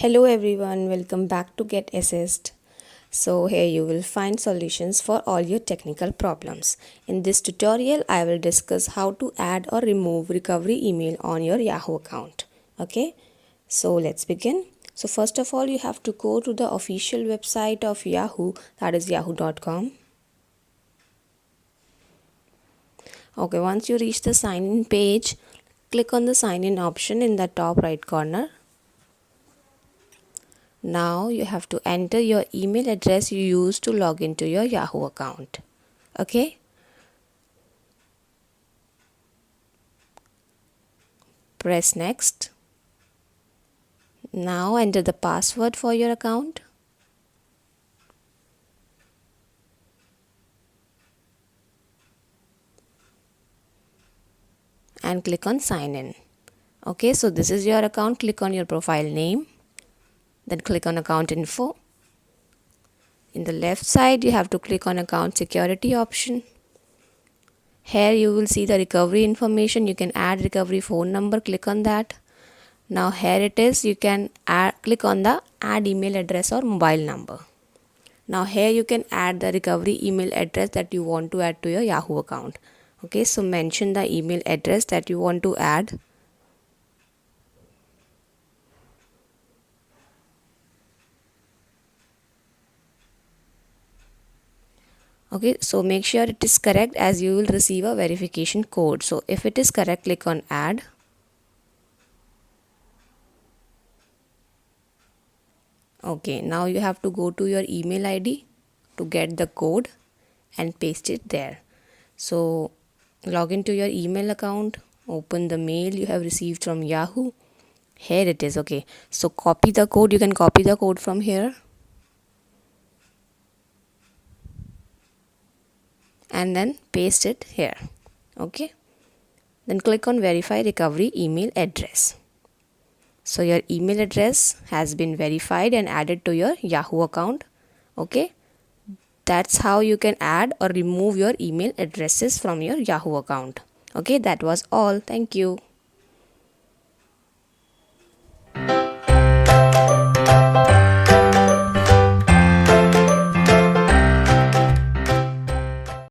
Hello everyone, welcome back to Get Assist. So here you will find solutions for all your technical problems. In this tutorial, I will discuss how to add or remove recovery email on your Yahoo account. Okay, so let's begin. So first of all, you have to go to the official website of Yahoo, that is yahoo.com. Okay, once you reach the sign in page, click on the sign in option in the top right corner. Now you have to enter your email address you used to log into your Yahoo account. Okay? Press next. Now enter the password for your account. And click on sign in. Okay, so this is your account. Click on your profile name. Then click on account info. In the left side, you have to click on account security option. Here you will see the recovery information. You can add recovery phone number. Click on that. Now here it is. You can click on the add email address or mobile number. Now here you can add the recovery email address that you want to add to your Yahoo account. Okay, so mention the email address that you want to add. Okay, so make sure it is correct as you will receive a verification code. So if it is correct, click on add. Okay, now you have to go to your email ID to get the code and paste it there. So log into your email account, open the mail you have received from Yahoo. Here it is. Okay, so copy the code. You can copy the code from here and then paste it here. Okay, then click on verify recovery email address. So your email address has been verified and added to your Yahoo account. Okay, that's how you can add or remove your email addresses from your Yahoo account. Okay, that was all. Thank you.